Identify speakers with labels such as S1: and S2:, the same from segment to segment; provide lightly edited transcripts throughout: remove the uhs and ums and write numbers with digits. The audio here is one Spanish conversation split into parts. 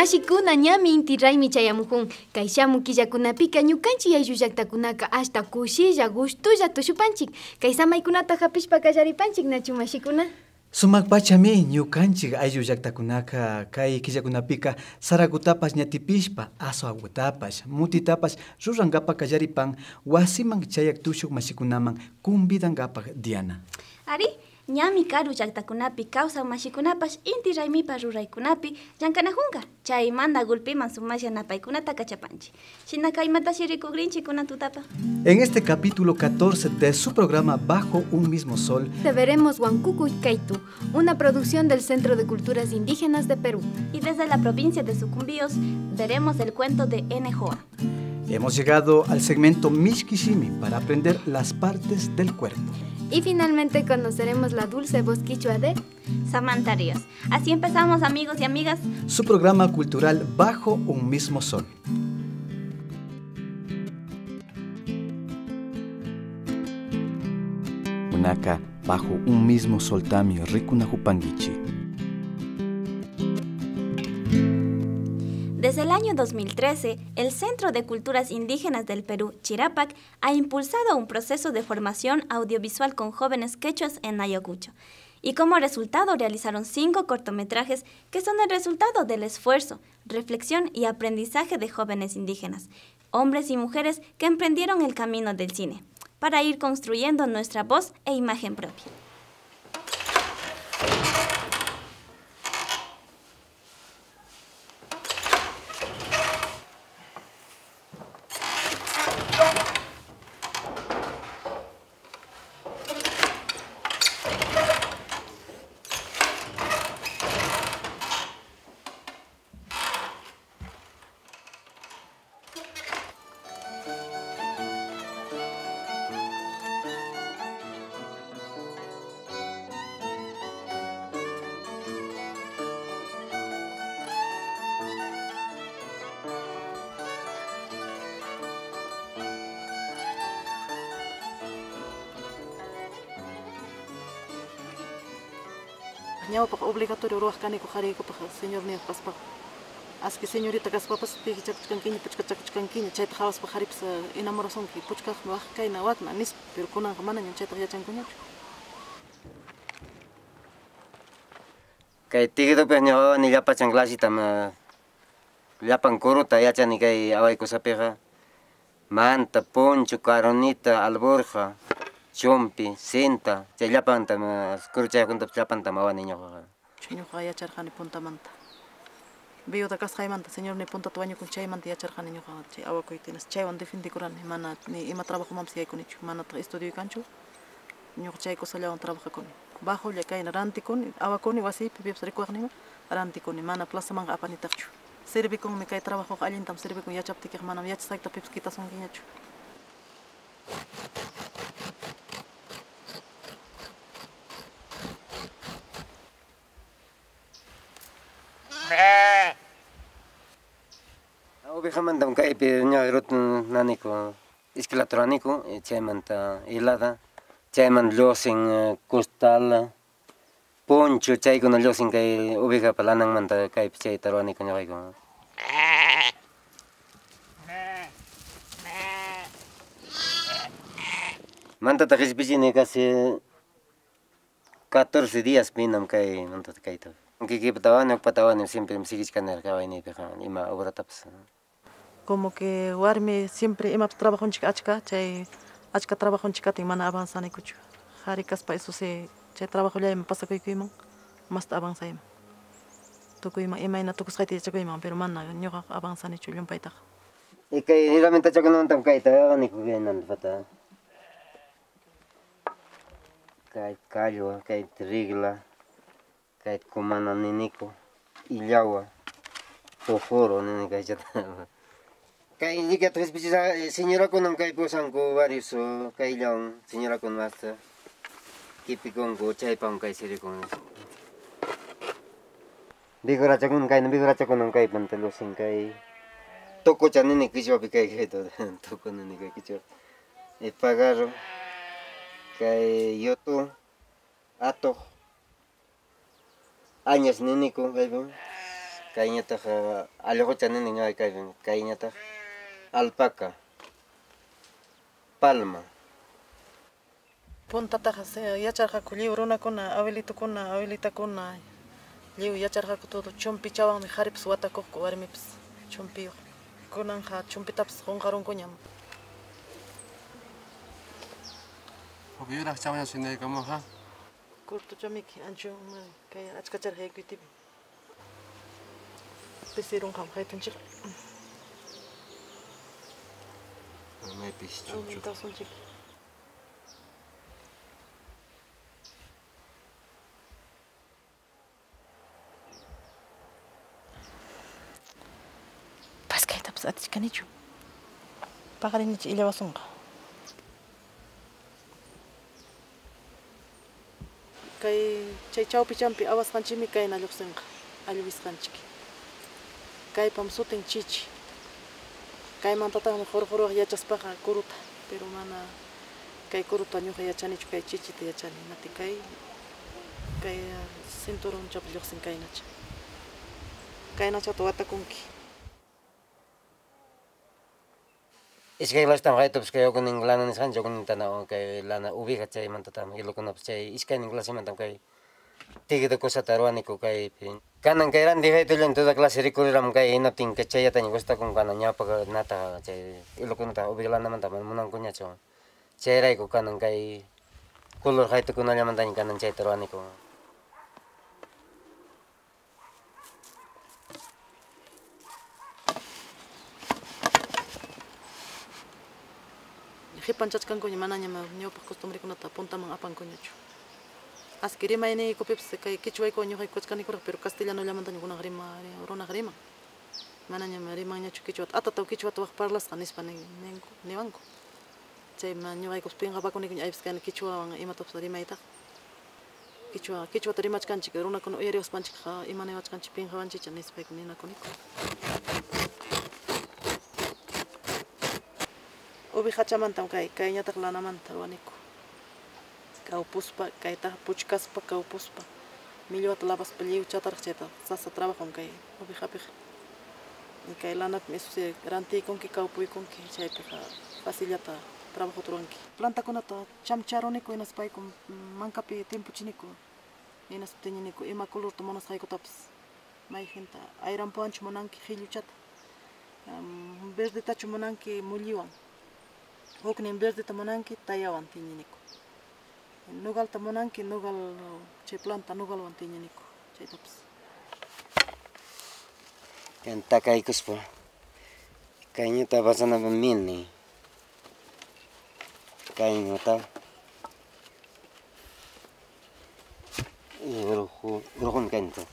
S1: Mashikuna ñami inti raymi chayamuhun. Kay shamu killakunapika ñukanchik ayllu llaqtakunaka hasta kushilla gustulla tushupanchik. Kay samaykunata hapishpa kallaripanchik nachu mashikuna.
S2: Sumak pachami ñukanchik ayllu llaqtakunaka kay killakunapika sarakutapas ñatipishpa aswawatapas mutitapas rurankapak kallaripan wasiman chayak tushuk mashikunaman convidankapak Diana.
S3: Ari, ñami karu llaqtakunapi kawsaq mashikunapas inti raymipa ruraykunapi llankanajunka. Chay mana gulpiman sumasya napaykunata kachapanchik. Shina kaymatashi rikukrinchik kunan tutapa.
S2: En este capítulo 14 de su programa Bajo un mismo sol,
S1: te veremos Huancucuy Caitu, una producción del Centro de Culturas Indígenas de Perú.
S3: Y desde la provincia de Sucumbíos veremos el cuento de NJOA.
S2: Hemos llegado al segmento Mishkishimi para aprender las partes del cuerpo.
S1: Y finalmente conoceremos la dulce voz quichua de
S3: Samantha Ríos. Así empezamos, amigos y amigas,
S2: su programa cultural Bajo un mismo sol. Unaka bajo un mismo sol tamio rikunajupanguichi.
S3: Desde el año 2013, el Centro de Culturas Indígenas del Perú, Chirapac, ha impulsado un proceso de formación audiovisual con jóvenes quechuas en Ayacucho. Y como resultado realizaron 5 cortometrajes que son el resultado del esfuerzo, reflexión y aprendizaje de jóvenes indígenas, hombres y mujeres que emprendieron el camino del cine, para ir construyendo nuestra voz e imagen propia.
S4: Ñawpaq obligatorio ruwaqkaniku qharikupaq señor niq kaspa. Aski señorita kaspapas piki chakuchkankiña puchka chakuchkankiña chayta hawaspa qharipas enamorasunki puchkaqmi waq kayna wakna nispa pero kunanqa manaña chayta yachankuñachu.
S5: Kay tigidupi ñawani llapachan clasitama llapan kuruta yachani kay awaykusapiqa manta, poncho, caronita, alborja, chompi, cinta, chay llapantama kuruchaykuntapas llapantama awani ñuqaqa.
S4: Ñuqa yacharqani puntamanta. Viuda kasqaymanta señorni puntata wañukun chaymanta yacharqani ñuqaqa chay awakuytinas chaywan defendikurani mana ni ima trabajomanpas yaykunichu manata estudio kanchu. Ñuqa chay kusallawan trabajakuni. Bajolla kayna rantikuni, awakuni wasipi pipas rikuqnima rantikuni mana plazamanqa apanitaqchu. Servikunmi kay trabajoqa allintam servikun yachaptikiqa manam yachasayta pipas kitasunkiñachu.
S5: Ovejamantam kaypi ñagrutun naniku isquilaturaniku chaymanta helada, chaymanta llusin costal, poncho chaykuna llusin kay ovejapa lananmanta kaypi chayta ruwaniku ñuqayku. Mantata qishpichini casi 14 días pinam kay mantata kayta. Kikipa tawani ukpa tawani siempre sigichkanera kawaynipiqa ima obratapas.
S4: Como que warmi siempre imapas trabajonchik chay achka trabajonchikatin mana avanzanikuchu. Qhari kaspa eso se chay trabajollayman pasakuykuyman masta avanzayman. Tukuyman imayna tukusqayta yachakuyman pero mana ñuqa avanzanichu llumpaytaqa.
S5: Y kay herramienta chakunamantam kayta awaniku kaynanta fata. Kay callo, kay regla, kay kumana niniku, illawa, fósforo nini kay chata. Kay ligat respechisa señora kunam kay posanku varios kay illawan señora kun hasta kipikonku chaypam kay sirikun. Bigorachakun kay pantalusin kay toko chanini kichwapi kay kayto toko nini kay kichwa. Pagaro kay yoto ato añas niniku kaypam Kayñataq allqucha nini ñuqa kaypin. Kayñataq alpaca, palma.
S4: Puntataqa yacharqaku lliw runakuna, abuelitukuna, abuelitakuna, lliw yacharqaku todo chumpichawanmi qharipas watakuqku warmipas chumpiyuq. Kunanqa chumpitapas qunqarunkuñam.
S6: Porque yuraq chawaña sinaykamuqa.
S4: Kurtuchamiki ancho kay achkacharqa yaykuytipi. Pisirunqam haytunchik.
S6: Maypis chunchu.
S4: Tawsunchik. Paskaytapas atichkanichu. Paqarinichi illawasunqa. Kay chay chawpichampi awasqanchimi kayna lluqsinqa, allwisqanchik. Kaypam sutin chichi. Kaymantataqmi qurqurwaq yachaspaqa kuruta, pero mana kay kuruta ñuqa yachanichu, kay chichita yachani. Mati kay cinturonchapi lluqsin kaynacha. Kaynachata watakunki.
S5: Iskay lastam haytapis kay ukunin lana nisqanchik ukunintana kay lana ubiqa chaymantatami ilukunapas chay iskaynin clasemantam kay tigido kusata ruwaniku kaypi. Kanan kay ranti haytullan toda clase rikuriram kay hinaptin kay chayataña gustakun kanan ñawpaqa nataqa chay ilukunata ubiqa lanamanta munankuñachu. Chayrayku kanan kay color haytukunallamantaña kanan chayta ruwaniku.
S4: Hipanchachkankuña manañama ñawpaq costumbrekunata puntaman apankuñachu. Aski rimayniykupipas kay quichuaykuwan ñuqayku kachkanikuraq, pero castellanollamantaña kunaqa runaqa riman. Manañama rimanñachu quichuata. Atataw quichuata waq parlasqa nispa niwanku. Chayma ñuqaykus pinqapakunikuña aypis kayna quichuawan imatapas rimaytaqa. Quichuata rimachkanchik runakuna uyariwaspanchikqa ima niwachkanchik pinqawanchicha nispayku ninakuniku. Ubi hachamantam kayñataq lanamanta ruwaniku. Kawpuspa, kaytaqa puchkaspa, kawpuspa. Millwata lavaspa lliw chataraq chayta sasa trabajon kay ubi hapiqa. Y kay lanapi eso sí rantiykunki, kawpuykunki, chaypiqa facillata trabajota ruwanki. Plantakunata chamcharuniku hinaspayku mankapi timpuchiniku. Hinaspa tiñiniku ima colorta munasqaykutapas. Mayjinta ayrampuwanchu munanki qhilluchata. Verdetachu munanki mulliwan. Huknin verdeta munanki tayawan tiñiniku. Nugalta munanki nugal chay planta nugalwan tiñiniku chaytapas.
S5: Takaykuspa kayñuta pasanapi mini. Kayñuta urujun kayñuta.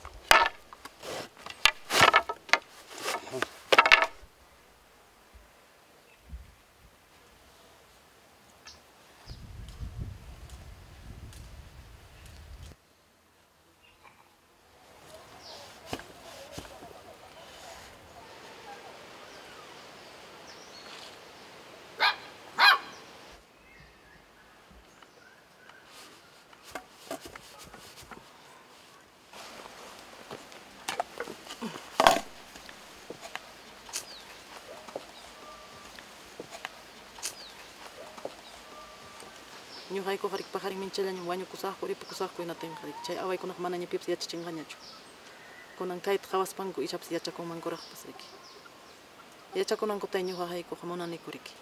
S4: Ñuqayku qhariq paharin minchallaña wañukusaqku, ripukusaqku hinatin qhariq chay awaykunaqa manaña pipas yachachinqañachu. Kunan kayta qhawaspanku ichapas yachakunmankuraqpas riki. Yachakunankutay ñuqaqaykuqa munaniku riki.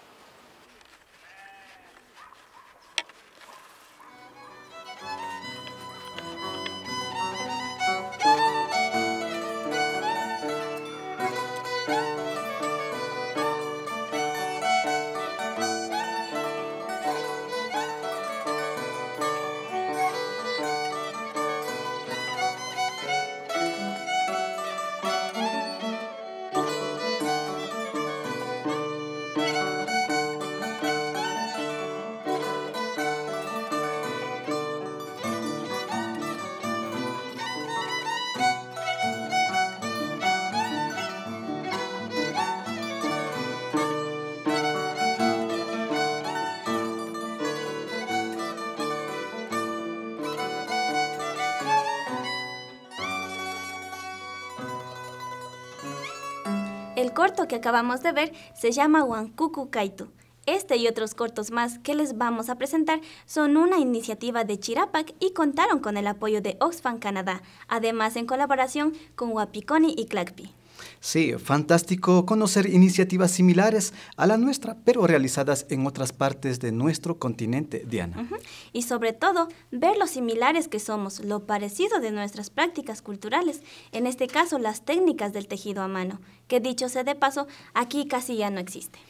S3: El corto que acabamos de ver se llama Huancucu Kaitu. Este y otros cortos más que les vamos a presentar son una iniciativa de Chirapac y contaron con el apoyo de Oxfam Canadá, además en colaboración con Wapikoni y Clacpi.
S2: Sí, fantástico conocer iniciativas similares a la nuestra, pero realizadas en otras partes de nuestro continente, Diana.
S3: Y sobre todo, ver lo similares que somos, lo parecido de nuestras prácticas culturales, en este caso las técnicas del tejido a mano, que dicho sea de paso, aquí casi ya no existe.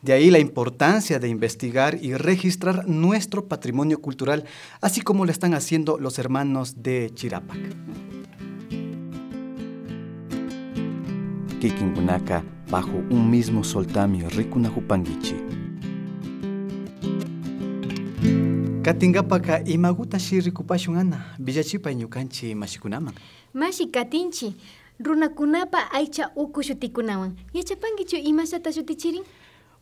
S2: De ahí la importancia de investigar y registrar nuestro patrimonio cultural, así como lo están haciendo los hermanos de Chirapac. Kikinkunaka bajo un mismo soltami rikunahupangichi. Katingapaka imagutashi rikupashun ana, villachipa ñukanchi mashikunaman.
S1: Mashi katinchi, runakunapa aycha uku shutikunawan. Yachapankichu imasata shutichirin?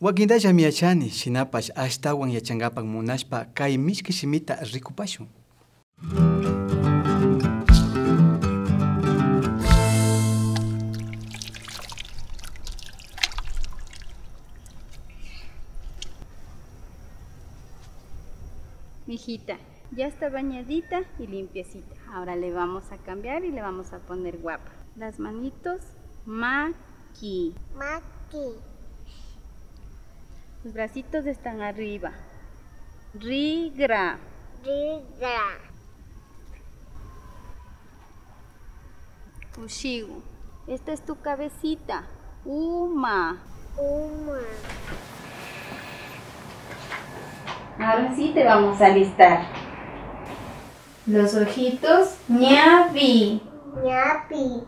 S2: Wakindalla miyachani, shinapash ashtawan yachangapan munashpa kay mishki shimita rikupashun.
S7: Mijita, ya está bañadita y limpiecita. Ahora le vamos a cambiar y le vamos a poner guapa. Las manitos, maqui.
S8: Maqui.
S7: Los bracitos están arriba. Rigra.
S8: Rigra.
S7: Ushigu. Esta es tu cabecita. Uma.
S8: Uma.
S7: Ahora sí te vamos a listar. Los ojitos, ñapi.
S8: Ñapi.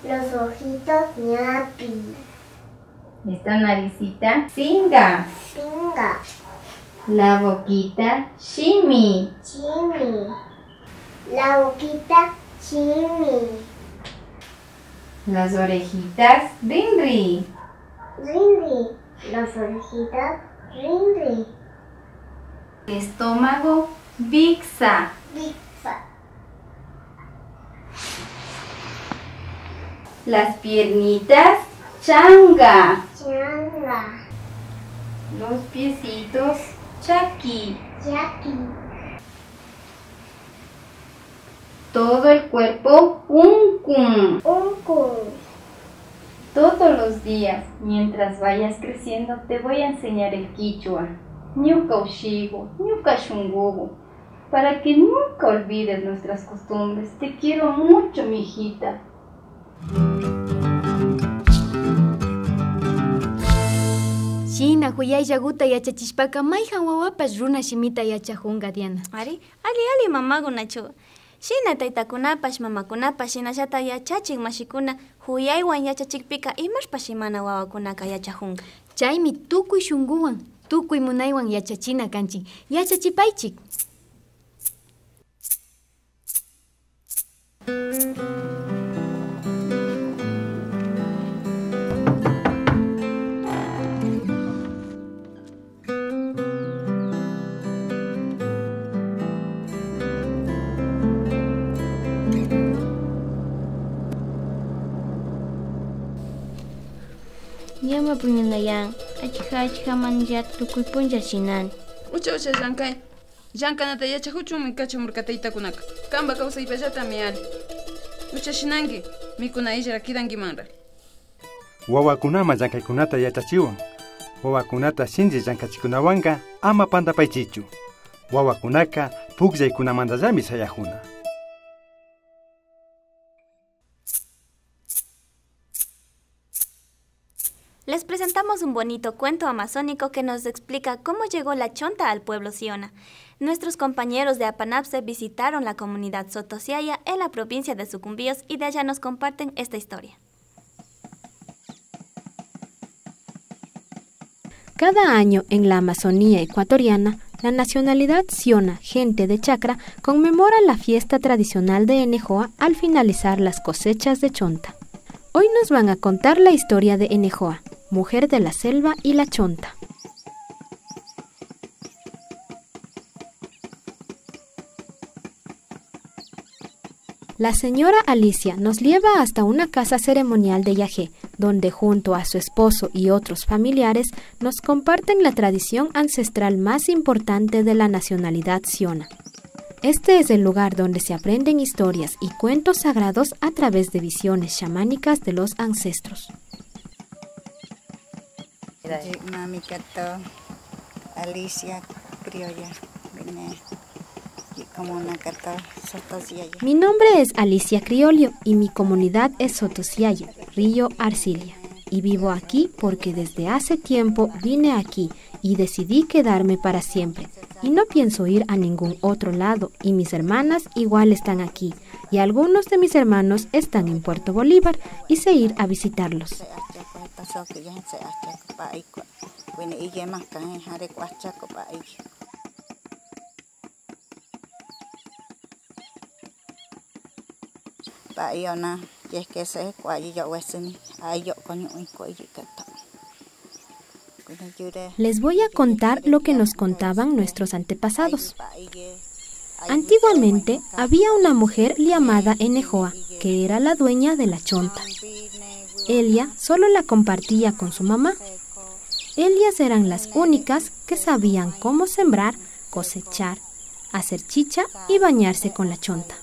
S8: Los ojitos, ñapi.
S7: Esta naricita, singa.
S8: Singa.
S7: La boquita, shimi.
S8: Chimi. La boquita, chimi.
S7: Las orejitas, rinri.
S8: Rinri. Las orejitas, rinri.
S7: Estómago, bixa.
S8: Bixa.
S7: Las piernitas, changa.
S8: Changa.
S7: Los piecitos, chaki.
S8: Yaki.
S7: Todo el cuerpo, uncum.
S8: Uncum.
S7: Todos los días, mientras vayas creciendo, te voy a enseñar el quichua. Ñuka ushigo, ñuka shungugo, para que nunca olvides nuestras costumbres. Te quiero mucho, mi hijita.
S1: Shina huyay yaguta yachachishpaka mayhan wawapas runa shimita yachajunga, Diana.
S3: Ali mamagu nachu. Shina taytakunapash mamakunapash shinashata yachachik mashikuna huyaywan yachachikpika imashpa shimana wawakunaka yachajunga.
S1: Chaymi tukuy shunguwan, tukuy munaywan yachachina kanchik, yachachipaychik.
S9: Llama puñunayan, achija manja tukuy punja shinan.
S10: Ucha llankay. Llankanata yachahuchunmi kachamurkataytakunaka. Kamba kawsaypallata miyali. Ucha shinanki, mikuna ishra kidankimanra.
S11: Wawakunama llankaykunata yachachiwan. Wawakunata shinji llankachikunawanka ama pantapaychichu. Wawakunaka pukllaykunamantallami sayajuna.
S3: Les presentamos un bonito cuento amazónico que nos explica cómo llegó la chonta al pueblo Siona. Nuestros compañeros de Apanapse visitaron la comunidad Sotosiaya en la provincia de Sucumbíos y de allá nos comparten esta historia.
S12: Cada año en la Amazonía ecuatoriana, la nacionalidad Siona, gente de Chacra, conmemora la fiesta tradicional de Enejoa al finalizar las cosechas de chonta. Hoy nos van a contar la historia de Enejoa, mujer de la selva y la chonta. La señora Alicia nos lleva hasta una casa ceremonial de Yajé donde junto a su esposo y otros familiares nos comparten la tradición ancestral más importante de la nacionalidad Siona. Este es el lugar donde se aprenden historias y cuentos sagrados a través de visiones chamánicas de los ancestros.
S13: Alicia Criolla.
S12: Mi nombre es Alicia Criollo y mi comunidad es Sotosiayo, Río Arcilia. Y vivo aquí porque desde hace tiempo vine aquí y decidí quedarme para siempre. Y no pienso ir a ningún otro lado, y mis hermanas igual están aquí. Y algunos de mis hermanos están en Puerto Bolívar y sé ir a visitarlos. Les voy a contar lo que nos contaban nuestros antepasados. Antiguamente había una mujer llamada Enejoa, que era la dueña de la chonta. Ella solo la compartía con su mamá. Ellas eran las únicas que sabían cómo sembrar, cosechar, hacer chicha y bañarse con la chonta.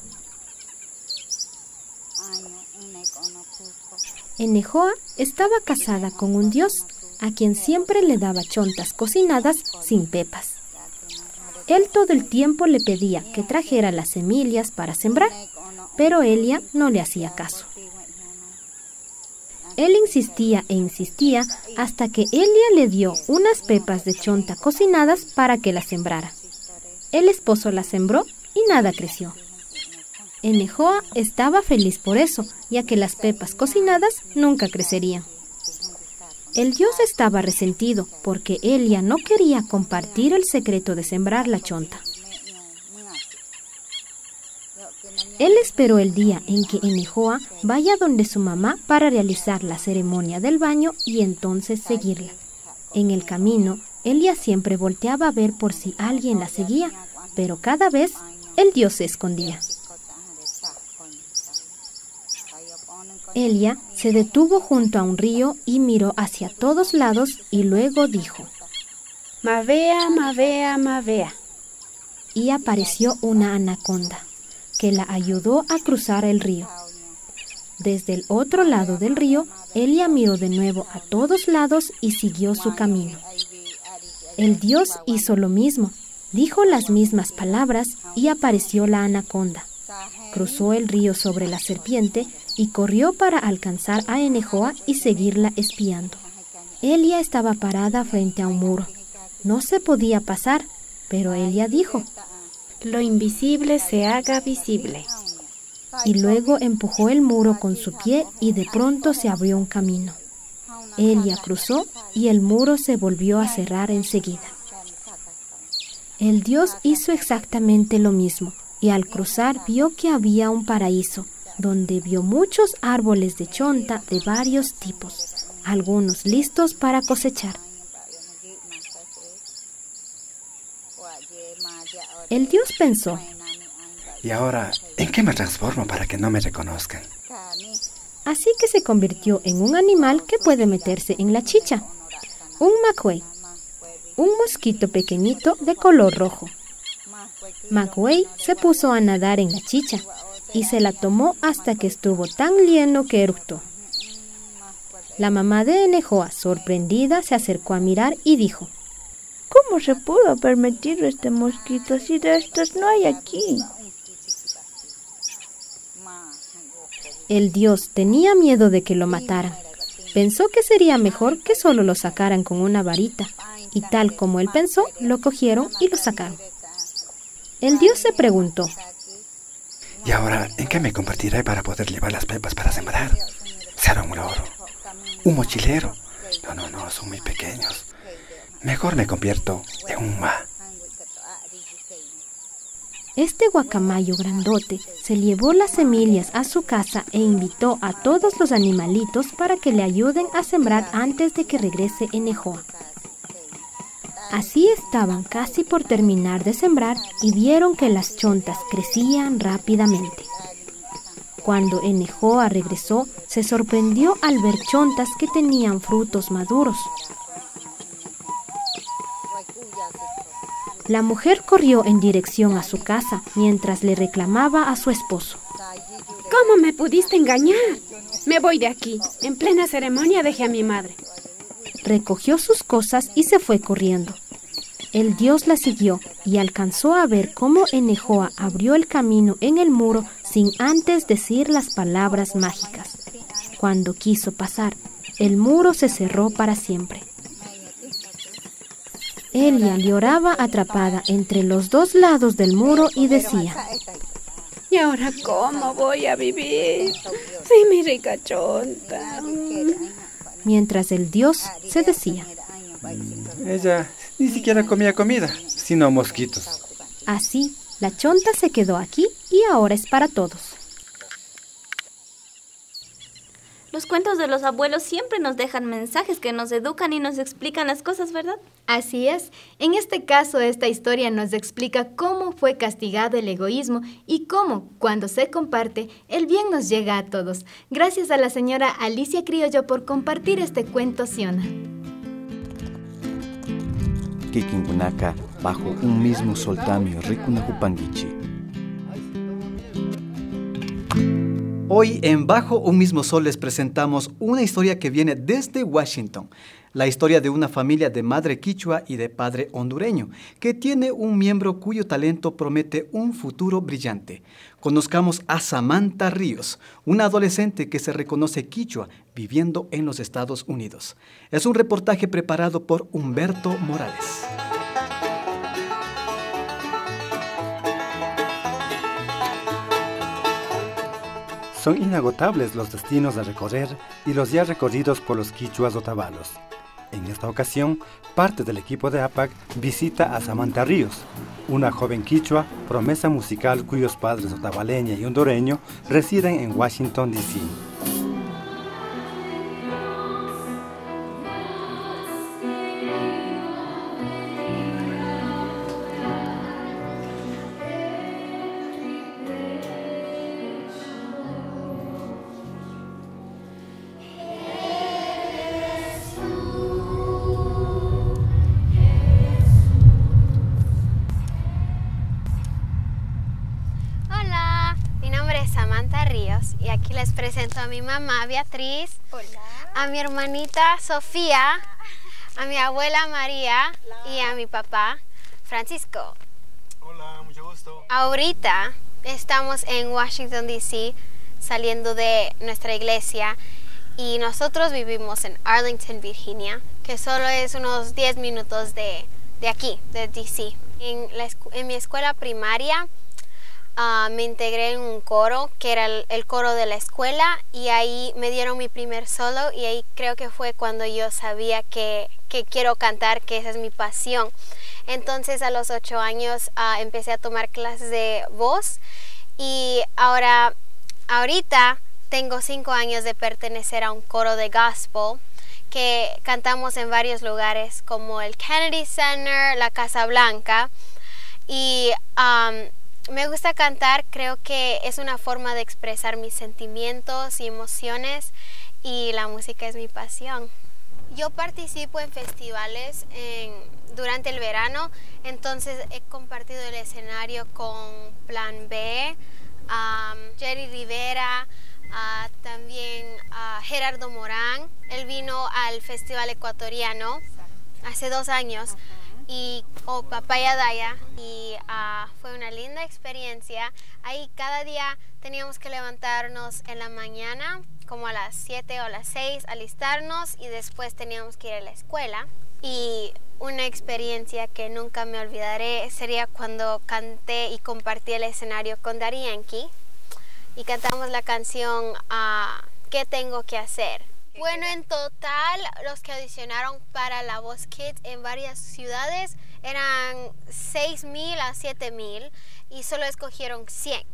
S12: Enejoa estaba casada con un dios, a quien siempre le daba chontas cocinadas sin pepas. Él todo el tiempo le pedía que trajera las semillas para sembrar, pero ella no le hacía caso. Él insistía e insistía hasta que Elia le dio unas pepas de chonta cocinadas para que las sembrara. El esposo las sembró y nada creció. Enejoa estaba feliz por eso, ya que las pepas cocinadas nunca crecerían. El dios estaba resentido porque Elia no quería compartir el secreto de sembrar la chonta. Él esperó el día en que Enejoa vaya donde su mamá para realizar la ceremonia del baño y entonces seguirla. En el camino, Elia siempre volteaba a ver por si alguien la seguía, pero cada vez el dios se escondía. Elia se detuvo junto a un río y miró hacia todos lados y luego dijo:
S9: Mavea, mavea, mavea.
S12: Y apareció una anaconda, que la ayudó a cruzar el río. Desde el otro lado del río, Elia miró de nuevo a todos lados y siguió su camino. El dios hizo lo mismo, dijo las mismas palabras y apareció la anaconda. Cruzó el río sobre la serpiente y corrió para alcanzar a Enejoa y seguirla espiando. Elia estaba parada frente a un muro. No se podía pasar, pero Elia dijo:
S9: Lo invisible se haga visible.
S12: Y luego empujó el muro con su pie y de pronto se abrió un camino. Elia cruzó y el muro se volvió a cerrar enseguida. El dios hizo exactamente lo mismo y al cruzar vio que había un paraíso, donde vio muchos árboles de chonta de varios tipos, algunos listos para cosechar. El dios pensó:
S14: ¿Y ahora en qué me transformo para que no me reconozcan?
S12: Así que se convirtió en un animal que puede meterse en la chicha, un macuey, un mosquito pequeñito de color rojo. Macuey se puso a nadar en la chicha y se la tomó hasta que estuvo tan lleno que eructó. La mamá de Enejoa, sorprendida, se acercó a mirar y dijo:
S9: ¿Cómo se pudo permitir este mosquito si de estos no hay aquí?
S12: El dios tenía miedo de que lo mataran. Pensó que sería mejor que solo lo sacaran con una varita, y tal como él pensó, lo cogieron y lo sacaron. El dios se preguntó:
S14: ¿Y ahora en qué me convertiré para poder llevar las pepas para sembrar? ¿Será un loro? ¿Un mochilero? No, son muy pequeños. Mejor me convierto en un ma.
S12: Este guacamayo grandote se llevó las semillas a su casa e invitó a todos los animalitos para que le ayuden a sembrar antes de que regrese Enejoa. Así estaban casi por terminar de sembrar y vieron que las chontas crecían rápidamente. Cuando Enejoa regresó, se sorprendió al ver chontas que tenían frutos maduros. La mujer corrió en dirección a su casa mientras le reclamaba a su esposo.
S15: ¿Cómo me pudiste engañar? Me voy de aquí. En plena ceremonia dejé a mi madre.
S12: Recogió sus cosas y se fue corriendo. El dios la siguió y alcanzó a ver cómo Enejoa abrió el camino en el muro sin antes decir las palabras mágicas. Cuando quiso pasar, el muro se cerró para siempre. Elia lloraba atrapada entre los dos lados del muro y decía:
S15: ¿Y ahora cómo voy a vivir? Sí, mi rica chonta.
S12: Mientras el dios se decía:
S11: Ella ni siquiera comía comida, sino mosquitos.
S12: Así, la chonta se quedó aquí y ahora es para todos.
S3: Los cuentos de los abuelos siempre nos dejan mensajes que nos educan y nos explican las cosas, ¿verdad?
S1: Así es. En este caso, esta historia nos explica cómo fue castigado el egoísmo y cómo, cuando se comparte, el bien nos llega a todos. Gracias a la señora Alicia Criollo por compartir este cuento, Siona.
S2: Kikinkunaka, bajo un mismo soltamio, Rikunahupangichi. Hoy en Bajo un mismo sol les presentamos una historia que viene desde Washington. La historia de una familia de madre quichua y de padre hondureño, que tiene un miembro cuyo talento promete un futuro brillante. Conozcamos a Samantha Ríos, una adolescente que se reconoce quichua viviendo en los Estados Unidos. Es un reportaje preparado por Humberto Morales.
S11: Son inagotables los destinos a recorrer y los ya recorridos por los quichuas otavalos. En esta ocasión, parte del equipo de APAC visita a Samantha Ríos, una joven quichua, promesa musical cuyos padres otavaleña y hondureño residen en Washington, D.C.
S16: Y aquí les presento a mi mamá Beatriz, hola, a mi hermanita Sofía, a mi abuela María y a mi papá Francisco.
S6: Hola, mucho gusto.
S16: Ahorita estamos en Washington, D.C., saliendo de nuestra iglesia y nosotros vivimos en Arlington, Virginia, que solo es unos 10 minutos de aquí, de D.C. En mi escuela primaria me integré en un coro que era el coro de la escuela y ahí me dieron mi primer solo y ahí creo que fue cuando yo sabía que quiero cantar, que esa es mi pasión. Entonces a los 8 años empecé a tomar clases de voz y ahorita tengo 5 años de pertenecer a un coro de gospel que cantamos en varios lugares como el Kennedy Center, la Casa Blanca y me gusta cantar, creo que es una forma de expresar mis sentimientos y emociones y la música es mi pasión. Yo participo en festivales durante el verano, entonces he compartido el escenario con Plan B, Jerry Rivera, también Gerardo Morán. Él vino al Festival Ecuatoriano hace 2 años. Y Papaya Daya y fue una linda experiencia. Ahí cada día teníamos que levantarnos en la mañana como a las 7 o a las 6, alistarnos y después teníamos que ir a la escuela. Y una experiencia que nunca me olvidaré sería cuando canté y compartí el escenario con Daddy Yankee y cantamos la canción ¿Qué tengo que hacer? Bueno, en total los que audicionaron para La Voz Kids en varias ciudades eran 6,000 a 7,000 y solo escogieron 100.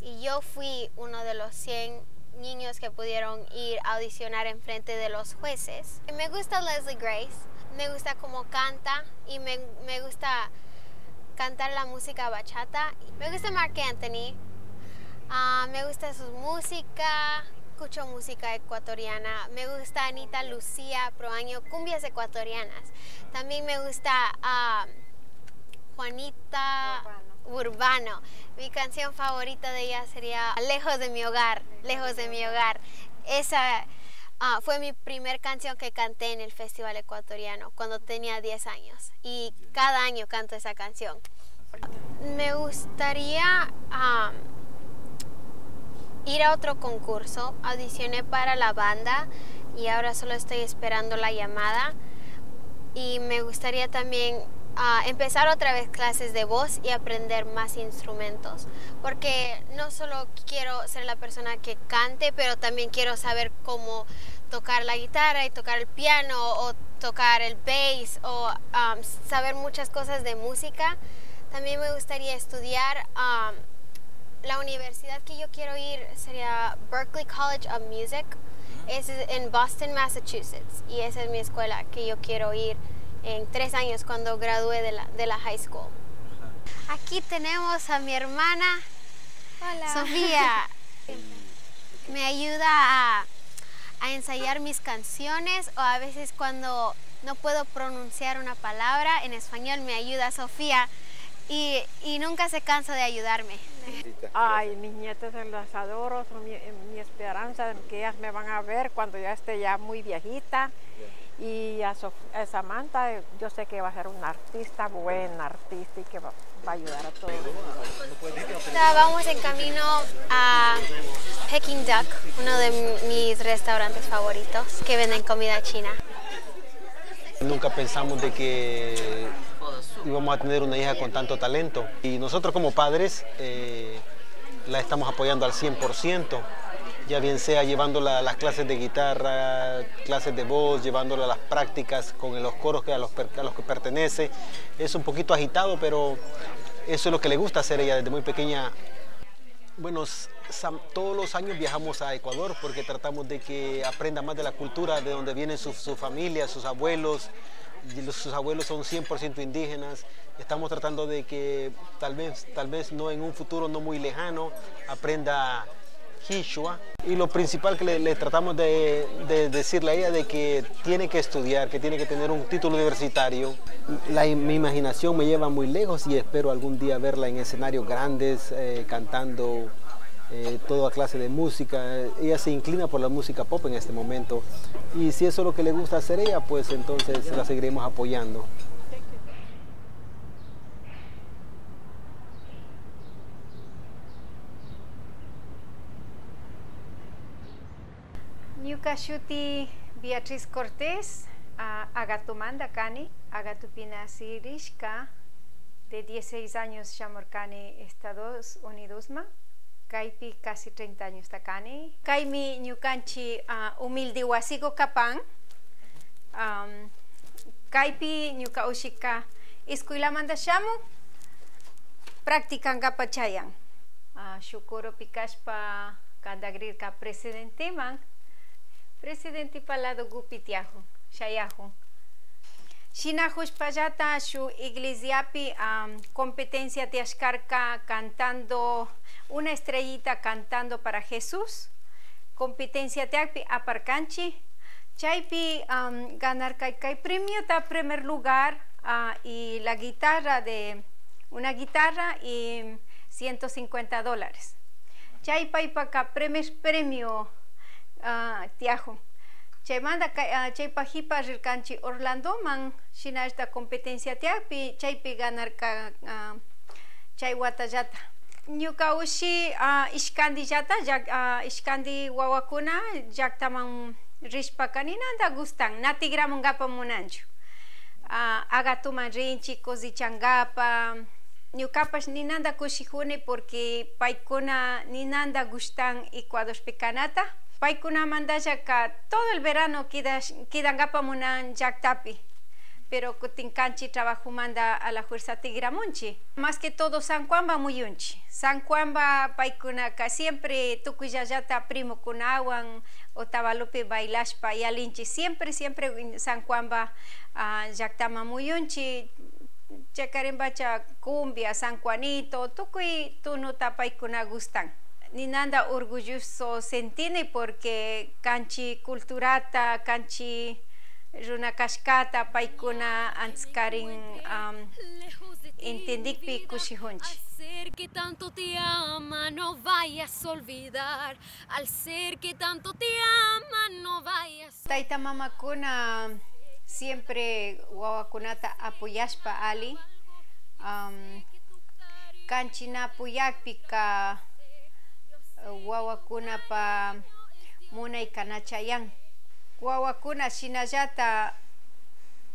S16: Y yo fui uno de los 100 niños que pudieron ir a audicionar en frente de los jueces. Me gusta Leslie Grace, me gusta cómo canta y me gusta cantar la música bachata. Me gusta Marc Anthony, Me gusta su música, escucho música ecuatoriana. Me gusta Anita Lucía Proaño, cumbias ecuatorianas. También me gusta Juanita Urbano. Mi canción favorita de ella sería Lejos de mi hogar, Lejos de mi hogar. Esa fue mi primer canción que canté en el Festival Ecuatoriano cuando tenía 10 años. Y cada año canto esa canción. Me gustaría ir a otro concurso. Audicioné para la banda y ahora solo estoy esperando la llamada. Y me gustaría también empezar otra vez clases de voz y aprender más instrumentos, porque no solo quiero ser la persona que cante, pero también quiero saber cómo tocar la guitarra y tocar el piano o tocar el bass o saber muchas cosas de música. También me gustaría estudiar. La universidad que yo quiero ir sería Berklee College of Music. Es en Boston, Massachusetts, y esa es mi escuela que yo quiero ir en 3 años cuando gradúe de la high school. Aquí tenemos a mi hermana. Hola. Sofía. Me ayuda a ensayar mis canciones, o a veces cuando no puedo pronunciar una palabra en español me ayuda Sofía y nunca se cansa de ayudarme.
S17: Ay, mis nietas las adoro, son mi esperanza de que ellas me van a ver cuando ya esté ya muy viejita. Y a Samantha, yo sé que va a ser una artista, buena artista, y que va a ayudar a todos.
S16: Vamos en camino a Peking Duck, uno de mis restaurantes favoritos que venden comida china.
S6: Nunca pensamos de que íbamos a tener una hija con tanto talento. Y nosotros como padres la estamos apoyando al 100%. Ya bien sea llevándola a las clases de guitarra, clases de voz, llevándola a las prácticas con los coros a los que pertenece. Es un poquito agitado, pero eso es lo que le gusta hacer ella desde muy pequeña. Bueno, todos los años viajamos a Ecuador porque tratamos de que aprenda más de la cultura, de donde vienen su familia, sus abuelos. Sus abuelos son 100% indígenas. Estamos tratando de que tal vez no en un futuro no muy lejano aprenda Quichua. Y lo principal que le tratamos de decirle a ella de que tiene que estudiar, que tiene que tener un título universitario. Mi imaginación me lleva muy lejos y espero algún día verla en escenarios grandes, cantando toda clase de música. Ella se inclina por la música pop en este momento, y si eso es lo que le gusta hacer ella, pues entonces la seguiremos apoyando.
S18: Ñuka Beatriz Cortés, agatumanda kani, agatupina sirishka, de 16 años chamorkani Estados Unidos ma, kaipi casi 30 años takani. Kaimi ñukanchi humilde wasigo kapan, kaipi ñuka ushika escuela manda shamu, practican kapachayan. Shukuro pikashpa kandagrir ka presidente man, presidente palado gupitiajo, shayajo. Shinajush payata shu iglesiapi competencia de ashkarka cantando una estrellita cantando para Jesús. Competencia de aparcanchi. Chaypi ganar kai premio ta primer lugar y la guitarra una guitarra y $150. Chaypi pa premio tiajo. Chay manda chay pajipa rirkanchi Orlando man shina esta competencia tiapi chaypi ganar chay watallata. Ñuka ushi ishkandi llata ishkandi wawakuna llaktaman rishpa kaninanta gustan natigramun gapa munanchu. Agatuman rinchi cosechankapa. Ñukapash ninanda kushijuni porque paykuna ninanda gustan Ecuadorpi kanata. Paykuna mandallaka todo el verano kidan gapa munan llaktapi, pero kutinkanchi trabajo manda a la fuerza tigramunchi. Más que todo San Juanba muyunchi. San Juanba paykunaka siempre tukuyallata primo kunawan o tabalupi bailashpa yalinchi siempre San Juanba llaktama muyunchi. Chakarimbacha cumbia, San Juanito, tukuy tunuta paykuna gustan. ninanda orgulloso sentini porque kanchi culturata, kanchi runakashkata paikuna anskarin entendikpi kushihunchi.
S19: Al ser que tanto te ama, no vayas a olvidar. Al ser que tanto te ama, no vayas.
S18: Taita mamakuna siempre wawakunata apoyashpa ali. Kanchina apuyakpika wawakuna pa munay kanachayan. Wawakuna shinallata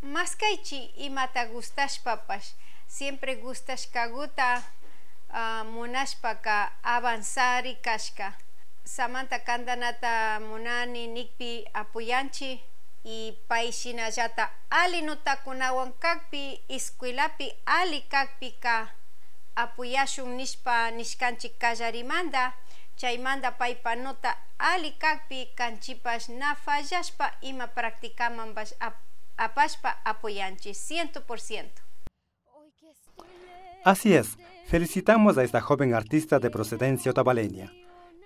S18: maskaychi imata gustashpapash. Siempre gustashkaguta munashpaka avanzari kashka. Samanta kandanata munani nikpi apoyanchi y paishinallata ali nutakunawan kakpi escuelapi ali kakpika apoyashun nishpa nishkanchik kallarimanda chaymanda paypa nota ali kakpi kanchipash na fallashpa ima practicaman bash apashpa apoyanchi 100%.
S11: Así es, felicitamos a esta joven artista de procedencia otavaleña.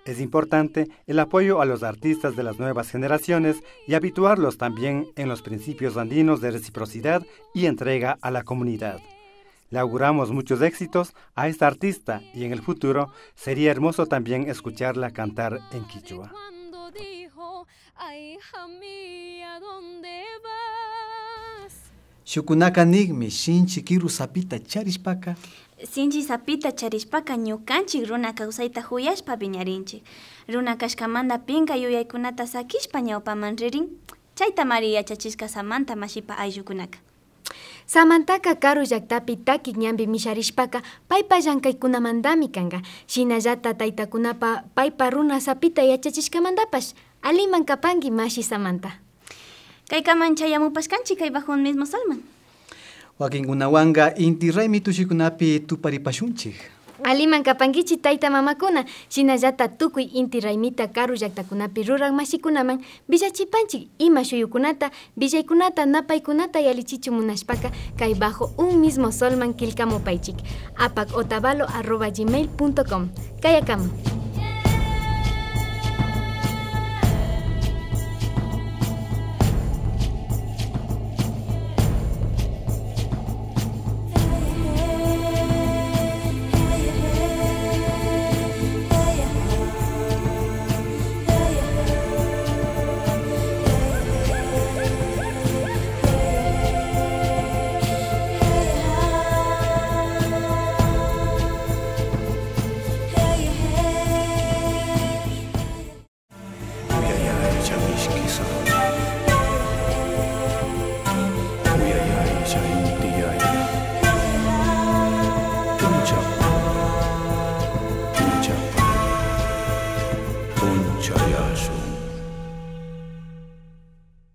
S11: Es importante el apoyo a los artistas de las nuevas generaciones y habituarlos también en los principios andinos de reciprocidad y entrega a la comunidad. Le auguramos muchos éxitos a esta artista y en el futuro sería hermoso también escucharla cantar en quichua.
S2: Shukunaka nigmi shinchi kiru sapita charishpaka.
S3: Sinchi sapita charishpaka ñukanchik runa kawsayta huyashpa piñarinchik. Runa kashkamanta pinka yuyaykunata sakishpa ñawpaman ririn. Chayta María yachachishka Samanta mashipa ayllukunaka.
S1: Samantaka karu llaktapi takik ñampi misharishpaka paypa llankaykunamandami kanga. Shinallata taytakunapa paypa runa sapita yachachishkamantapash aliman kapanki mashi Samanta.
S3: Kaykaman chayamupashkanchik kay bajo un mismo solman.
S2: Wakinkunawanga inti raymi tushikunapi tuparipashunchik.
S1: Aliman kapankichi tayta mamakuna, shinallata tukuy inti raymita karu llaktakunapi ruran mashikunaman villachipanchik ima shuyukunata, villaykunata, napaykunata yalichichu munashpaka kay bajo un mismo solman kilkamupaychik. apakotavalo@gmail.com. Kayakama.